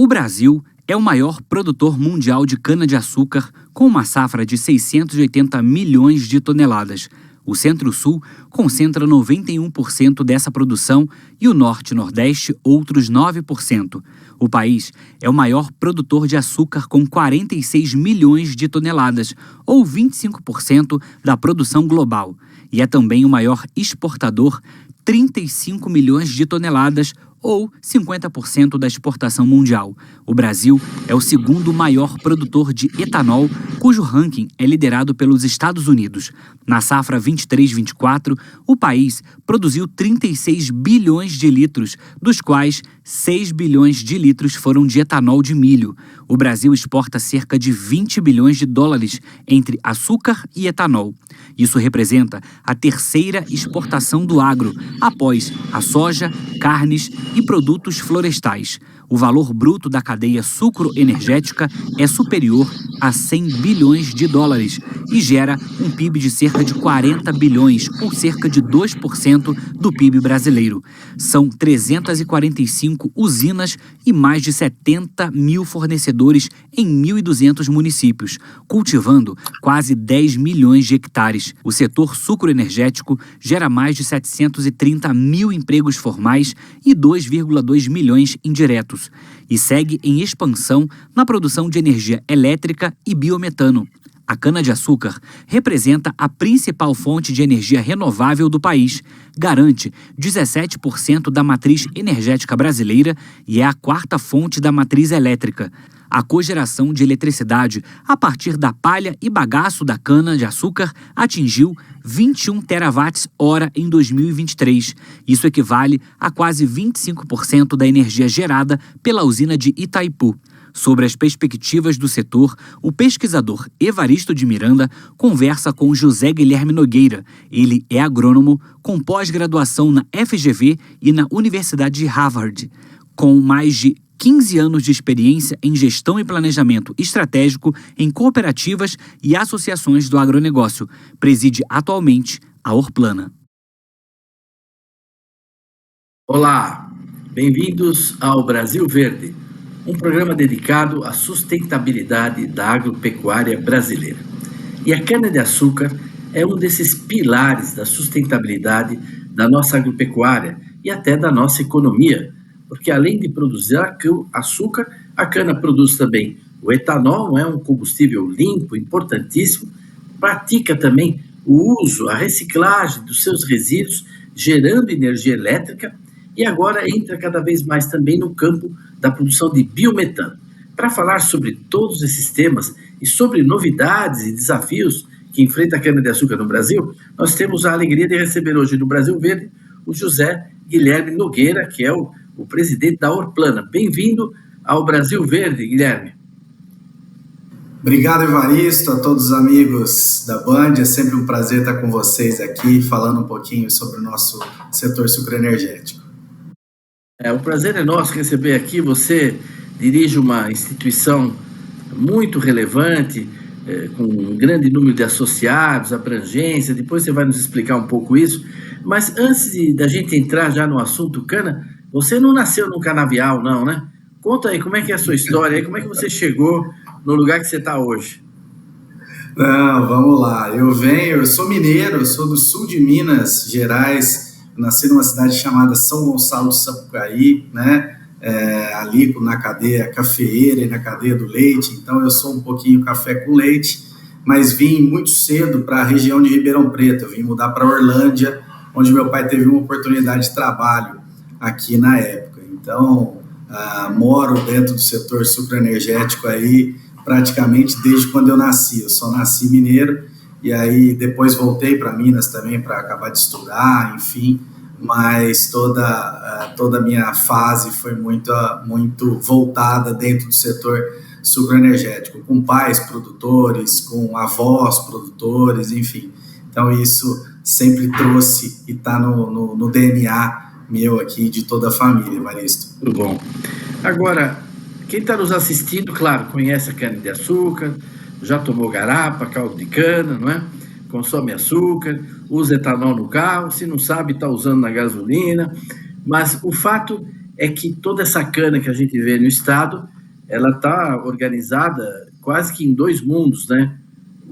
O Brasil é o maior produtor mundial de cana-de-açúcar, com uma safra de 680 milhões de toneladas. O Centro-Sul concentra 91% dessa produção e o Norte e Nordeste outros 9%. O país é o maior produtor de açúcar com 46 milhões de toneladas, ou 25% da produção global. E é também o maior exportador, 35 milhões de toneladas, ou 50% da exportação mundial. O Brasil é o segundo maior produtor de etanol, cujo ranking é liderado pelos Estados Unidos. Na safra 23-24, o país produziu 36 bilhões de litros, dos quais 6 bilhões de litros foram de etanol de milho. O Brasil exporta cerca de 20 bilhões de dólares entre açúcar e etanol. Isso representa a terceira exportação do agro, após a soja, carnes e produtos florestais. O valor bruto da cadeia sucroenergética é superior a 100 bilhões de dólares e gera um PIB de cerca de 40 bilhões, ou cerca de 2% do PIB brasileiro. São 345 usinas e mais de 70 mil fornecedores em 1.200 municípios, cultivando quase 10 milhões de hectares. O setor sucroenergético gera mais de 730 mil empregos formais e 2,2 milhões indiretos, e segue em expansão na produção de energia elétrica e biometano. A cana-de-açúcar representa a principal fonte de energia renovável do país, garante 17% da matriz energética brasileira e é a quarta fonte da matriz elétrica. A cogeração de eletricidade a partir da palha e bagaço da cana-de-açúcar atingiu 21 terawatts-hora em 2023. Isso equivale a quase 25% da energia gerada pela usina de Itaipu. Sobre as perspectivas do setor, o pesquisador Evaristo de Miranda conversa com José Guilherme Nogueira. Ele é agrônomo com pós-graduação na FGV e na Universidade de Harvard, com mais de 15 anos de experiência em gestão e planejamento estratégico em cooperativas e associações do agronegócio. Preside atualmente a Orplana. Olá, bem-vindos ao Brasil Verde, um programa dedicado à sustentabilidade da agropecuária brasileira. E a cana-de-açúcar é um desses pilares da sustentabilidade da nossa agropecuária e até da nossa economia, porque além de produzir açúcar, a cana produz também o etanol, não é um combustível limpo, importantíssimo, pratica também o uso, a reciclagem dos seus resíduos, gerando energia elétrica, e agora entra cada vez mais também no campo da produção de biometano. Para falar sobre todos esses temas e sobre novidades e desafios que enfrenta a cana-de-açúcar no Brasil, nós temos a alegria de receber hoje no Brasil Verde o José Guilherme Nogueira, que é o presidente da Orplana. Bem-vindo ao Brasil Verde, Guilherme. Obrigado, Evaristo, a todos os amigos da Band. É sempre um prazer estar com vocês aqui, falando um pouquinho sobre o nosso setor sucroenergético. O prazer é nosso receber aqui. Você dirige uma instituição muito relevante, com um grande número de associados, abrangência. Depois você vai nos explicar um pouco isso. Mas antes da gente entrar já no assunto cana, você não nasceu num canavial, não, né? Conta aí, como é que é a sua história, como é que você chegou no lugar que você está hoje? Não, vamos lá. Eu sou mineiro, eu sou do sul de Minas Gerais, nasci numa cidade chamada São Gonçalo do Sapucaí, né? Ali na cadeia cafeeira e na cadeia do leite, então eu sou um pouquinho café com leite, mas vim muito cedo para a região de Ribeirão Preto, eu vim mudar para Orlândia, onde meu pai teve uma oportunidade de trabalho aqui na época. Então, moro dentro do setor sucroenergético aí praticamente desde quando eu nasci. Eu só nasci mineiro e aí depois voltei para Minas também para acabar de estudar, enfim, mas toda a minha fase foi muito voltada dentro do setor sucroenergético, com pais produtores, com avós produtores, enfim. Então isso sempre trouxe e está no DNA meu aqui, de toda a família, Evaristo. Muito bom. Agora, quem está nos assistindo, claro, conhece a cana-de-açúcar, já tomou garapa, caldo de cana, não é? Consome açúcar, usa etanol no carro, se não sabe, está usando na gasolina, mas o fato é que toda essa cana que a gente vê no estado ela está organizada quase que em dois mundos, né?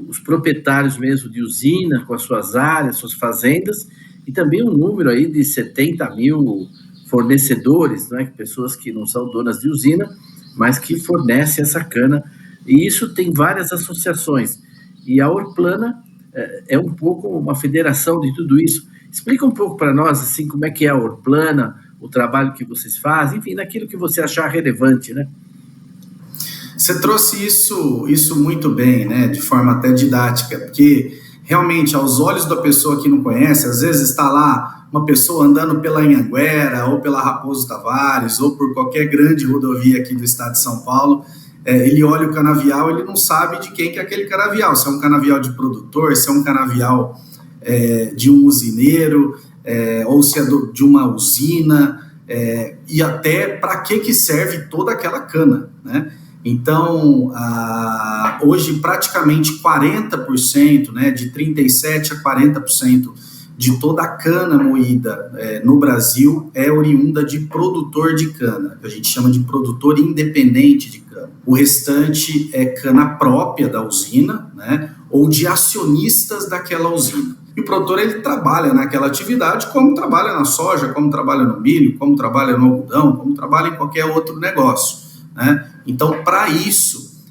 Os proprietários mesmo de usina, com as suas áreas, suas fazendas, e também um número aí de 70 mil fornecedores, né? Pessoas que não são donas de usina, mas que fornecem essa cana. E isso tem várias associações. E a Orplana é um pouco uma federação de tudo isso. Explica um pouco para nós, assim, como é que é a Orplana, o trabalho que vocês fazem, enfim, naquilo que você achar relevante, né? Você trouxe isso muito bem, né, de forma até didática, porque realmente, aos olhos da pessoa que não conhece, às vezes está lá uma pessoa andando pela Anhanguera, ou pela Raposo Tavares, ou por qualquer grande rodovia aqui do estado de São Paulo, ele olha o canavial, ele não sabe de quem que é aquele canavial, se é um canavial de produtor, se é um canavial de um usineiro, ou se é de uma usina, e até para que serve toda aquela cana, né? Então, hoje praticamente 40%, né, de 37% a 40% de toda a cana moída no Brasil é oriunda de produtor de cana, que a gente chama de produtor independente de cana. O restante é cana própria da usina, né, ou de acionistas daquela usina. E o produtor, ele trabalha naquela atividade como trabalha na soja, como trabalha no milho, como trabalha no algodão, como trabalha em qualquer outro negócio, né? Então, para isso,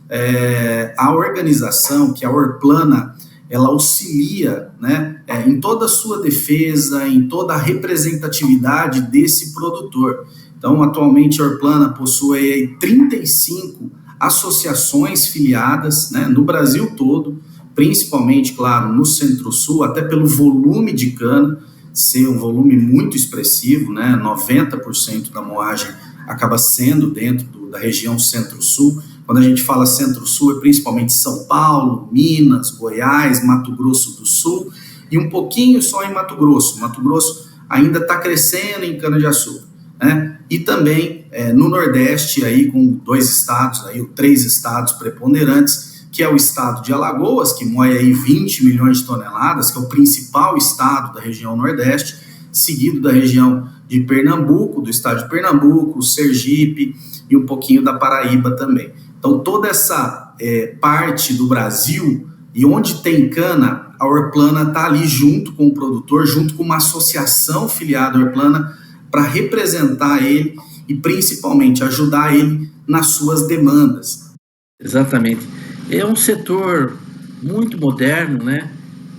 a organização, que é a Orplana, ela auxilia, né, em toda a sua defesa, em toda a representatividade desse produtor. Então, atualmente, a Orplana possui 35 associações filiadas, né, no Brasil todo, principalmente, claro, no Centro-Sul, até pelo volume de cana, ser um volume muito expressivo, né, 90% da moagem acaba sendo dentro da região Centro-Sul. Quando a gente fala Centro-Sul, é principalmente São Paulo, Minas, Goiás, Mato Grosso do Sul, e um pouquinho só em Mato Grosso. Mato Grosso ainda está crescendo em cana-de-açúcar, né? E também no Nordeste, aí, com 2 estados, aí, 3 estados preponderantes, que é o estado de Alagoas, que moe aí 20 milhões de toneladas, que é o principal estado da região Nordeste, seguido da região de Pernambuco, do estado de Pernambuco, Sergipe e um pouquinho da Paraíba também. Então, toda essa parte do Brasil, e onde tem cana, a Orplana está ali junto com o produtor, junto com uma associação filiada à Orplana, para representar ele e principalmente ajudar ele nas suas demandas. Exatamente. É um setor muito moderno, né,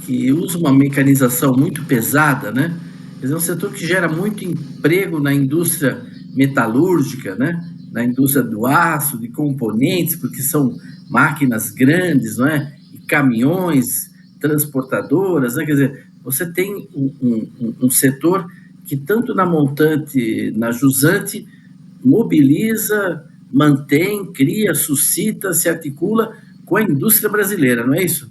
que usa uma mecanização muito pesada, né? É um setor que gera muito emprego na indústria metalúrgica, né? Na indústria do aço, de componentes, porque são máquinas grandes, não é? E caminhões, transportadoras, né? Quer dizer, você tem um setor que tanto na montante, na jusante, mobiliza, mantém, cria, suscita, se articula com a indústria brasileira, não é isso?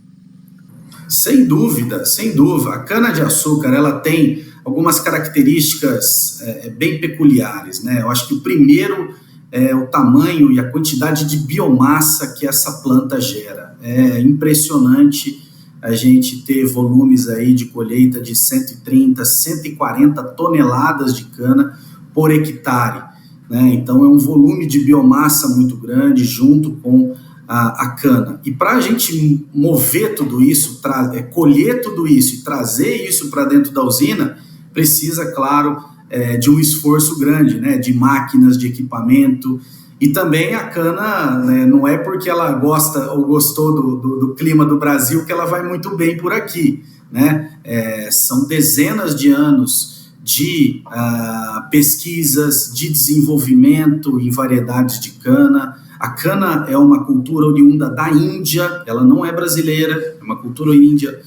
Sem dúvida, sem dúvida. A cana-de-açúcar, ela tem algumas características bem peculiares, né? Eu acho que o primeiro é o tamanho e a quantidade de biomassa que essa planta gera. É impressionante a gente ter volumes aí de colheita de 130, 140 toneladas de cana por hectare, né? Então é um volume de biomassa muito grande junto com a cana. E para a gente mover tudo isso, colher tudo isso e trazer isso para dentro da usina, precisa, claro, de um esforço grande, né, de máquinas, de equipamento. E também a cana, né, não é porque ela gosta ou gostou do clima do Brasil que ela vai muito bem por aqui, né? São dezenas de anos de pesquisas, de desenvolvimento em variedades de cana. A cana é uma cultura oriunda da Índia, ela não é brasileira, é uma cultura índia,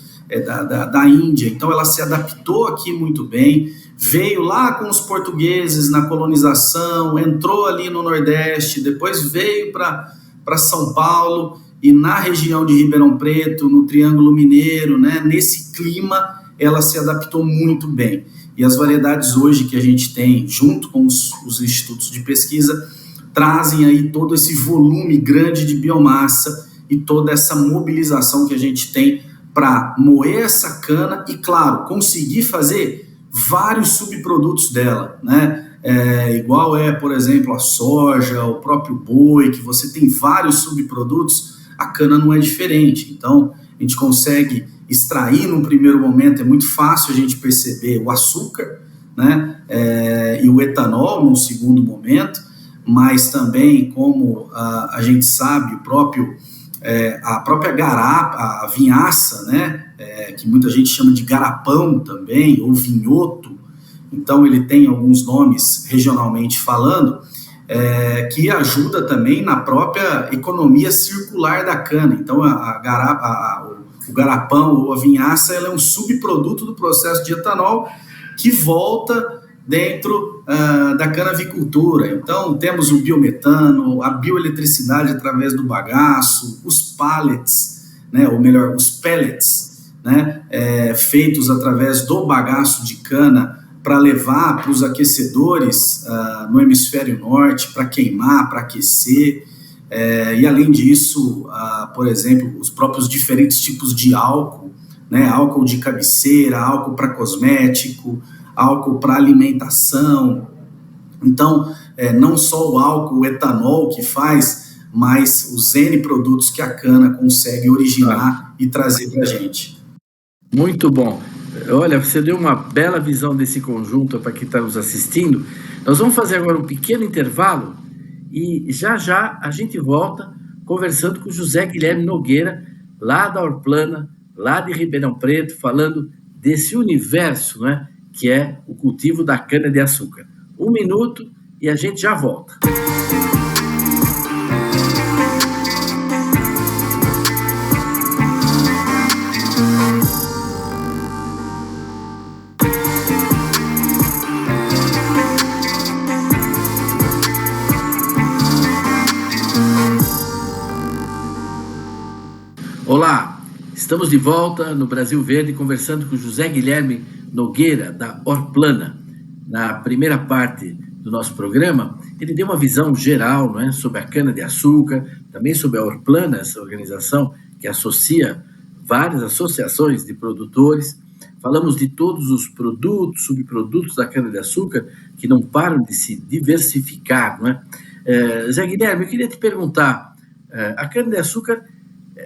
da Índia, então ela se adaptou aqui muito bem, veio lá com os portugueses na colonização, entrou ali no Nordeste, depois veio para São Paulo e na região de Ribeirão Preto, no Triângulo Mineiro, né, nesse clima ela se adaptou muito bem. E as variedades hoje que a gente tem, junto com os institutos de pesquisa, trazem aí todo esse volume grande de biomassa e toda essa mobilização que a gente tem para moer essa cana e, claro, conseguir fazer vários subprodutos dela, né? igual por exemplo, a soja, o próprio boi, que você tem vários subprodutos, a cana não é diferente. Então, a gente consegue extrair num primeiro momento, é muito fácil a gente perceber o açúcar, né, e o etanol num segundo momento, mas também, como a gente sabe, a própria garapa, a vinhaça, né, que muita gente chama de garapão também, ou vinhoto, então ele tem alguns nomes regionalmente falando, que ajuda também na própria economia circular da cana. Então o garapão ou a vinhaça, ela é um subproduto do processo de etanol que volta dentro da cana-avicultura. Então, temos o biometano, a bioeletricidade através do bagaço, os pallets, né, ou melhor, os pellets, né, feitos através do bagaço de cana para levar para os aquecedores no hemisfério norte, para queimar, para aquecer. E, além disso, por exemplo, os próprios diferentes tipos de álcool, né, álcool de cabeceira, álcool para cosmético, álcool para alimentação. Então, não só o álcool, o etanol que faz, mas os N produtos que a cana consegue originar e trazer para a gente. Muito bom. Olha, você deu uma bela visão desse conjunto para quem está nos assistindo. Nós vamos fazer agora um pequeno intervalo e já já a gente volta conversando com o José Guilherme Nogueira, lá da Orplana, lá de Ribeirão Preto, falando desse universo, né, que é o cultivo da cana-de-açúcar. 1 minuto e a gente já volta. Olá, estamos de volta no Brasil Verde conversando com José Guilherme Nogueira, da Orplana. Na primeira parte do nosso programa, ele deu uma visão geral, não é, sobre a cana-de-açúcar, também sobre a Orplana, essa organização que associa várias associações de produtores. Falamos de todos os produtos, subprodutos da cana-de-açúcar que não param de se diversificar, não é? Zé Guilherme, eu queria te perguntar, a cana-de-açúcar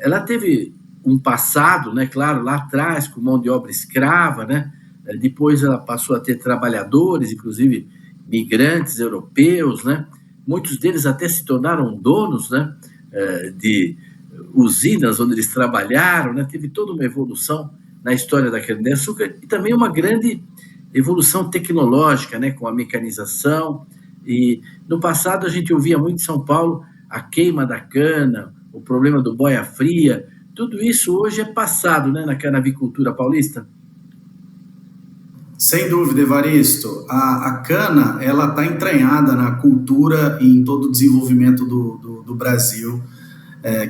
ela teve um passado, né, claro, lá atrás, com mão de obra escrava, né? Depois ela passou a ter trabalhadores, inclusive migrantes europeus, né? Muitos deles até se tornaram donos, né, de usinas onde eles trabalharam, né? Teve toda uma evolução na história da cana-de-açúcar e também uma grande evolução tecnológica, né, com a mecanização. E no passado a gente ouvia muito em São Paulo a queima da cana, o problema do boia fria, tudo isso hoje é passado, né, na cana-avicultura paulista? Sem dúvida, Evaristo. A cana, ela está entranhada na cultura e em todo o desenvolvimento do Brasil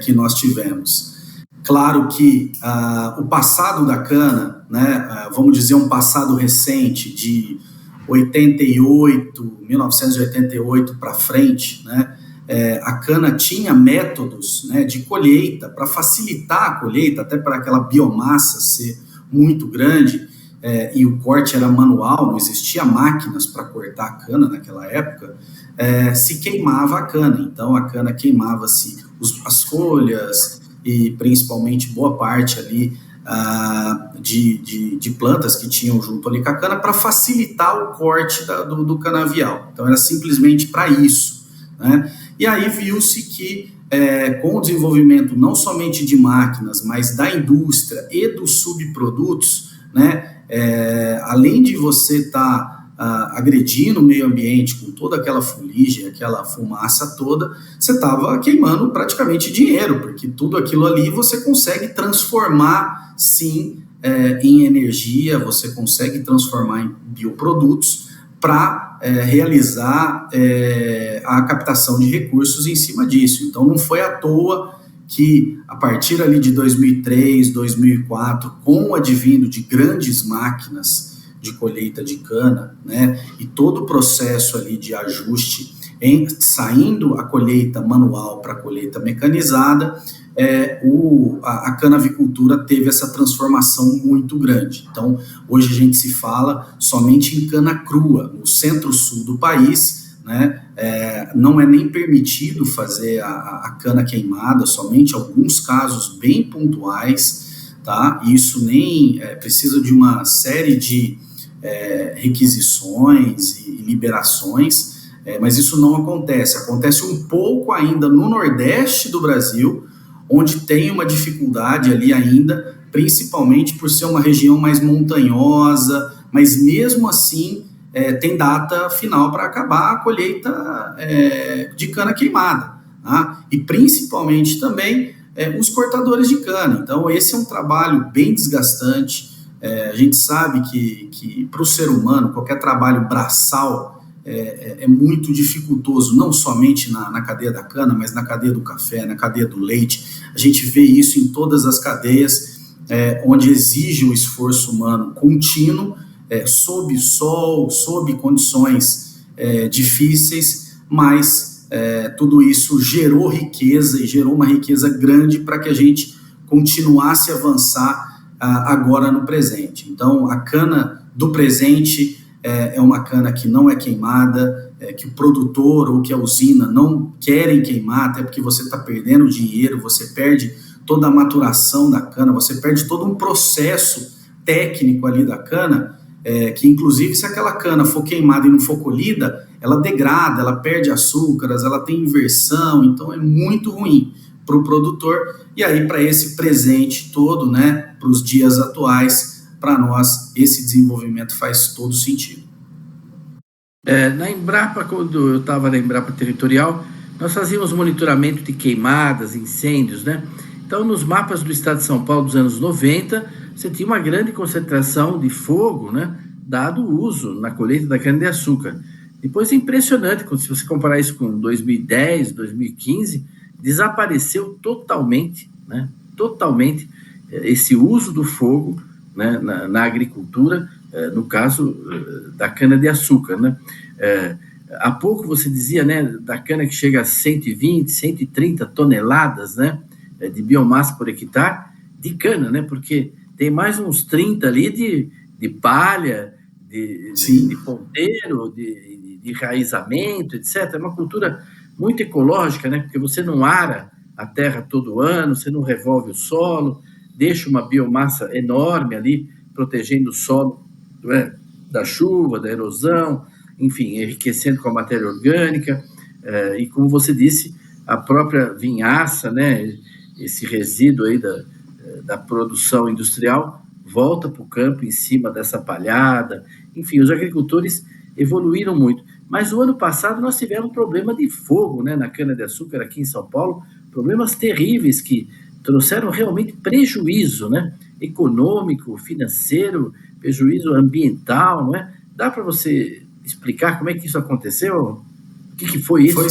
que nós tivemos. Claro que o passado da cana, né, vamos dizer um passado recente, de 1988 para frente, né, a cana tinha métodos, né, de colheita para facilitar a colheita, até para aquela biomassa ser muito grande, e o corte era manual, não existia máquinas para cortar a cana naquela época, se queimava a cana. Então a cana queimava-se as folhas e principalmente boa parte ali de plantas que tinham junto ali com a cana para facilitar o corte do canavial. Então era simplesmente para isso, né? E aí viu-se que com o desenvolvimento não somente de máquinas, mas da indústria e dos subprodutos, né, além de você estar agredindo o meio ambiente com toda aquela fuligem, aquela fumaça toda, você estava queimando praticamente dinheiro, porque tudo aquilo ali você consegue transformar, sim, em energia, você consegue transformar em bioprodutos para realizar a captação de recursos em cima disso. Então não foi à toa que a partir ali de 2003, 2004, com o advindo de grandes máquinas de colheita de cana, né, e todo o processo ali de ajuste, saindo a colheita manual para a colheita mecanizada, a canavicultura teve essa transformação muito grande. Então, hoje a gente se fala somente em cana crua. No centro-sul do país, né, não é nem permitido fazer a cana queimada, somente alguns casos bem pontuais, tá? Isso nem precisa de uma série de requisições e liberações, mas isso não acontece. Acontece um pouco ainda no Nordeste do Brasil, onde tem uma dificuldade ali ainda, principalmente por ser uma região mais montanhosa, mas mesmo assim tem data final para acabar a colheita de cana queimada, tá? E principalmente também os cortadores de cana. Então esse é um trabalho bem desgastante. A gente sabe que para o ser humano qualquer trabalho braçal é muito dificultoso, não somente na cadeia da cana, mas na cadeia do café, na cadeia do leite. A gente vê isso em todas as cadeias, onde exige um esforço humano contínuo, sob sol, sob condições difíceis, mas tudo isso gerou riqueza e gerou uma riqueza grande para que a gente continuasse a avançar agora no presente. Então, a cana do presente é uma cana que não é queimada, que o produtor ou que a usina não querem queimar, até porque você está perdendo dinheiro, você perde toda a maturação da cana, você perde todo um processo técnico ali da cana, que inclusive se aquela cana for queimada e não for colhida, ela degrada, ela perde açúcares, ela tem inversão, então é muito ruim para o produtor. E aí para esse presente todo, né, para os dias atuais, para nós, esse desenvolvimento faz todo sentido. Na Embrapa, quando eu estava na Embrapa Territorial, nós fazíamos monitoramento de queimadas, incêndios, né? Então, nos mapas do estado de São Paulo dos anos 90, você tinha uma grande concentração de fogo, né, dado o uso na colheita da cana-de-açúcar. Depois é impressionante, se você comparar isso com 2010, 2015, desapareceu totalmente, né, totalmente esse uso do fogo, né, na agricultura, no caso da cana-de-açúcar, né? Há pouco você dizia, né, da cana que chega a 120, 130 toneladas, né, de biomassa por hectare de cana, né, porque tem mais uns 30 ali de palha, de ponteiro, de enraizamento, etc. É uma cultura muito ecológica, né, porque você não ara a terra todo ano, você não revolve o solo, deixa uma biomassa enorme ali, protegendo o solo, né, da chuva, da erosão, enfim, enriquecendo com a matéria orgânica, e como você disse, a própria vinhaça, né, esse resíduo aí da produção industrial, volta para o campo em cima dessa palhada. Enfim, os agricultores evoluíram muito. Mas o ano passado nós tivemos um problema de fogo, né, na cana-de-açúcar aqui em São Paulo, problemas terríveis que trouxeram realmente prejuízo, né, econômico, financeiro, prejuízo ambiental, não é? Dá para você explicar como é que isso aconteceu? O que foi isso? Foi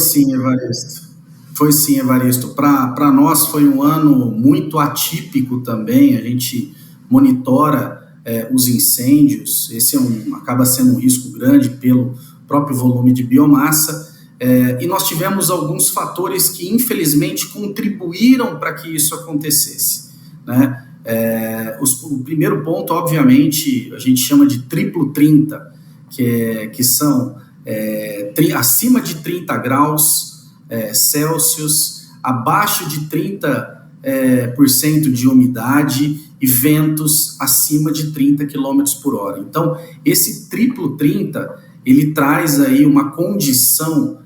sim, Evaristo. Para nós foi um ano muito atípico também. A gente monitora os incêndios. Esse acaba sendo um risco grande pelo próprio volume de biomassa. E nós tivemos alguns fatores que, infelizmente, contribuíram para que isso acontecesse, né? O primeiro ponto, obviamente, a gente chama de triplo 30, que são acima de 30 graus Celsius, abaixo de 30% de umidade e ventos acima de 30 km por hora. Então, esse triplo 30, ele traz aí uma condição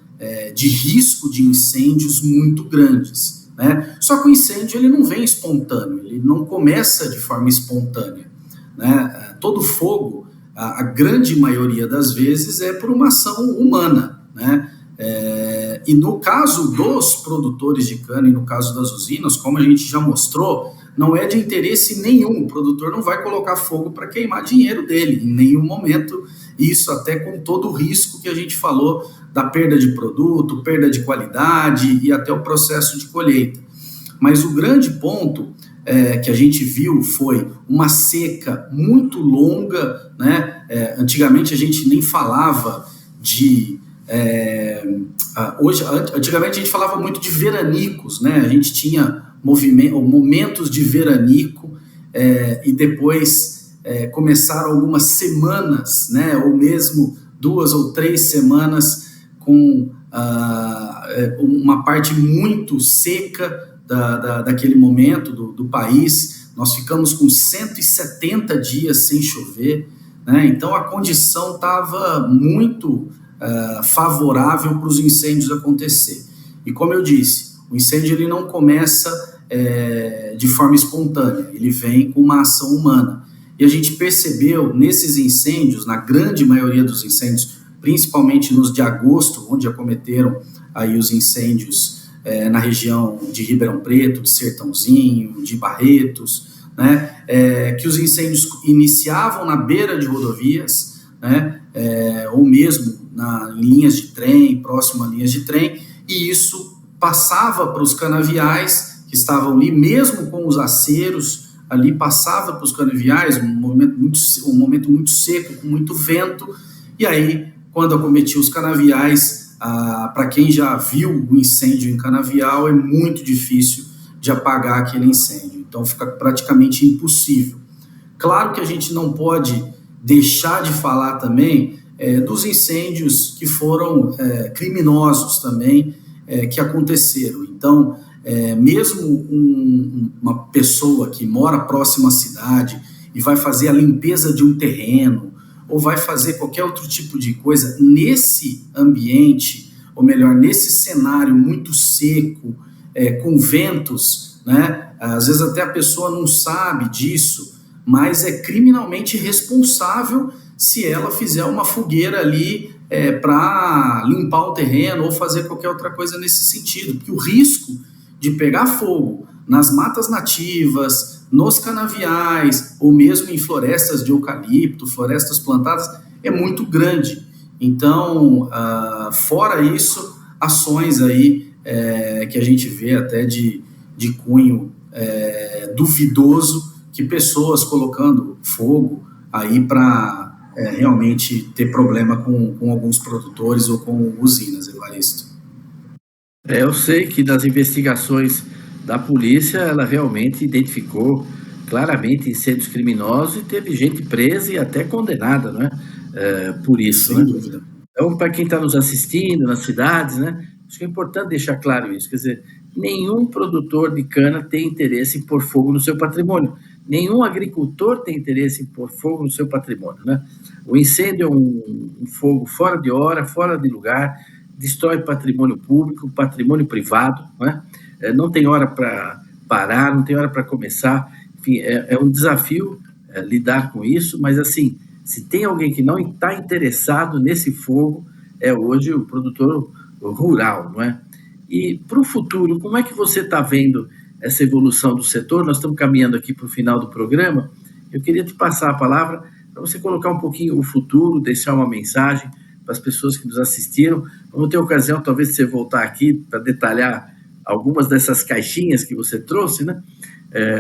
de risco de incêndios muito grandes, né? Só que o incêndio ele não vem espontâneo, ele não começa de forma espontânea, né? Todo fogo, a grande maioria das vezes, é por uma ação humana, né? E no caso dos produtores de cana e no caso das usinas, como a gente já mostrou, não é de interesse nenhum, o produtor não vai colocar fogo para queimar dinheiro dele, em nenhum momento, isso até com todo o risco que a gente falou da perda de produto, perda de qualidade e até o processo de colheita. Mas o grande ponto que a gente viu foi uma seca muito longa, né? Antigamente a gente nem falava de... antigamente a gente falava muito de veranicos, né? A gente tinha momentos de veranico, e depois começaram algumas semanas, né, ou mesmo 2 ou 3 semanas com uma parte muito seca daquele momento do país. Nós ficamos com 170 dias sem chover, né? Então a condição estava muito favorável para os incêndios acontecer. E como eu disse, o incêndio ele não começa de forma espontânea, ele vem com uma ação humana. E a gente percebeu nesses incêndios, na grande maioria dos incêndios, principalmente nos de agosto, onde acometeram aí os incêndios na região de Ribeirão Preto, de Sertãozinho, de Barretos, né, que os incêndios iniciavam na beira de rodovias, né, ou mesmo em linhas de trem, próximo a linhas de trem, e isso passava para os canaviais que estavam ali, mesmo com os aceros, ali passava para os canaviais, um momento muito seco, com muito vento, e aí, quando acometia os canaviais, para quem já viu o incêndio em canavial, é muito difícil de apagar aquele incêndio, então fica praticamente impossível. Claro que a gente não pode deixar de falar também dos incêndios que foram criminosos também, que aconteceram. Então, mesmo uma pessoa que mora próximo à cidade e vai fazer a limpeza de um terreno ou vai fazer qualquer outro tipo de coisa nesse ambiente, ou melhor, nesse cenário muito seco, com ventos, né? Às vezes até a pessoa não sabe disso, mas é criminalmente responsável se ela fizer uma fogueira ali para limpar o terreno ou fazer qualquer outra coisa nesse sentido, porque o risco de pegar fogo nas matas nativas, nos canaviais, ou mesmo em florestas de eucalipto, florestas plantadas, é muito grande. Então, fora isso, ações aí que a gente vê até de cunho duvidoso, que pessoas colocando fogo aí para realmente ter problema com alguns produtores ou com usinas, Evaristo. Eu sei que nas investigações da polícia, ela realmente identificou claramente incêndios criminosos e teve gente presa e até condenada, né, por isso. Sem dúvida. Então, para quem está nos assistindo nas cidades, né, acho que é importante deixar claro isso, quer dizer, nenhum produtor de cana tem interesse em pôr fogo no seu patrimônio, nenhum agricultor tem interesse em pôr fogo no seu patrimônio, né? O incêndio é um fogo fora de hora, fora de lugar, destrói patrimônio público, patrimônio privado, né? Não tem hora para parar, não tem hora para começar, enfim, é um desafio lidar com isso, mas assim, se tem alguém que não está interessado nesse fogo, é hoje o produtor rural, não é? E para o futuro, como é que você está vendo essa evolução do setor? Nós estamos caminhando aqui para o final do programa, eu queria te passar a palavra para você colocar um pouquinho o futuro, deixar uma mensagem para as pessoas que nos assistiram. Vamos ter ocasião, talvez, de você voltar aqui para detalhar algumas dessas caixinhas que você trouxe, né?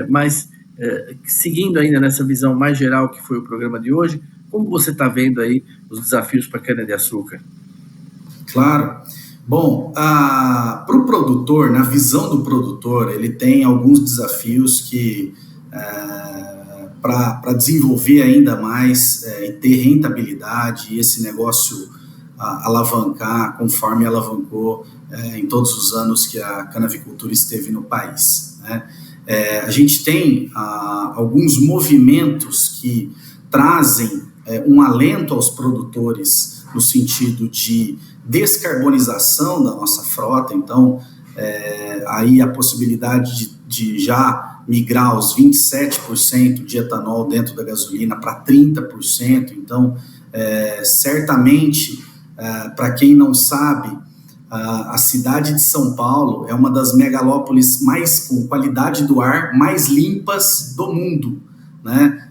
Mas, seguindo ainda nessa visão mais geral que foi o programa de hoje, como você está vendo aí os desafios para a cana-de-açúcar? Claro. Bom, para o produtor, na visão do produtor, ele tem alguns desafios que, para desenvolver ainda mais e ter rentabilidade e esse negócio alavancar conforme alavancou em todos os anos que a canavicultura esteve no país, né? A gente tem alguns movimentos que trazem um alento aos produtores no sentido de descarbonização da nossa frota. Então, aí a possibilidade de já migrar os 27% de etanol dentro da gasolina para 30%. Então, certamente, para quem não sabe, a cidade de São Paulo é uma das megalópolis com qualidade do ar mais limpas do mundo, né?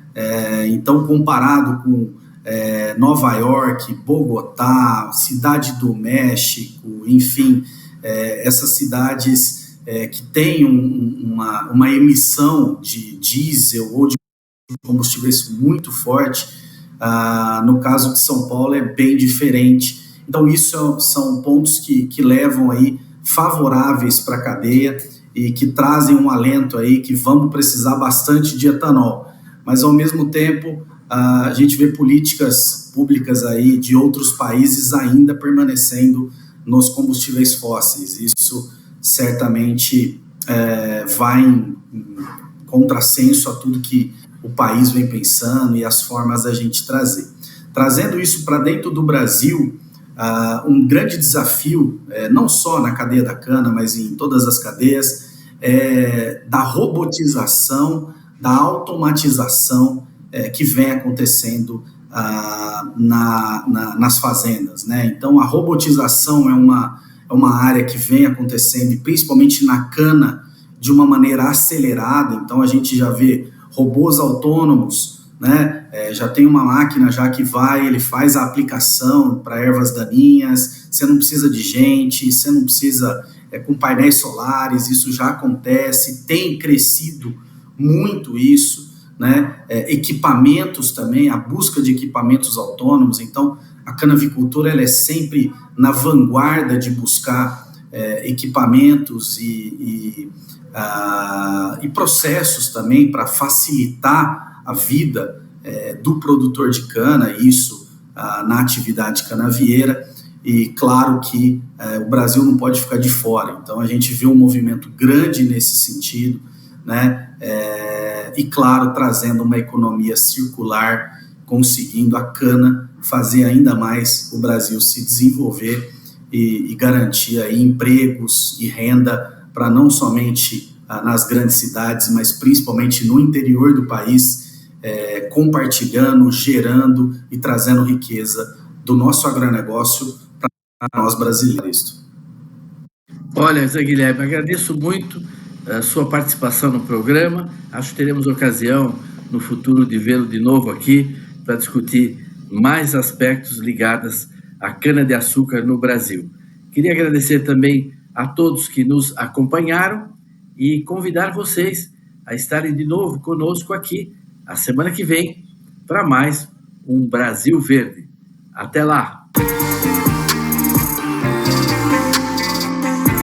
Então, comparado com Nova York, Bogotá, Cidade do México, enfim, essas cidades que têm uma emissão de diesel ou de combustíveis muito forte, no caso de São Paulo é bem diferente. Então, isso são pontos que levam aí favoráveis para a cadeia. e que trazem um alento aí que vamos precisar bastante de etanol. Mas, ao mesmo tempo, a gente vê políticas públicas aí de outros países ainda permanecendo nos combustíveis fósseis. Isso certamente vai em contrassenso a tudo que o país vem pensando e as formas da gente trazer. Trazendo isso para dentro do Brasil, um grande desafio, não só na cadeia da cana, mas em todas as cadeias, da robotização, da automatização que vem acontecendo nas fazendas, né? Então, a robotização é uma área que vem acontecendo, e principalmente na cana, de uma maneira acelerada. Então, a gente já vê robôs autônomos, né? Já tem uma máquina já que ele faz a aplicação para ervas daninhas, você não precisa de gente, você não precisa com painéis solares, isso já acontece, tem crescido muito isso, né? Equipamentos também, a busca de equipamentos autônomos. Então, a canavicultura ela é sempre na vanguarda de buscar equipamentos e processos também para facilitar a vida do produtor de cana, isso na atividade canavieira. E claro que o Brasil não pode ficar de fora, então a gente vê um movimento grande nesse sentido, né? E claro, trazendo uma economia circular, conseguindo a cana fazer ainda mais o Brasil se desenvolver e garantir aí empregos e renda para não somente nas grandes cidades, mas principalmente no interior do país, compartilhando, gerando e trazendo riqueza do nosso agronegócio para nós brasileiros. Olha, Zé Guilherme, agradeço muito a sua participação no programa. Acho que teremos ocasião no futuro de vê-lo de novo aqui para discutir mais aspectos ligados à cana-de-açúcar no Brasil. Queria agradecer também a todos que nos acompanharam e convidar vocês a estarem de novo conosco aqui a semana que vem para mais um Brasil Verde. Até lá!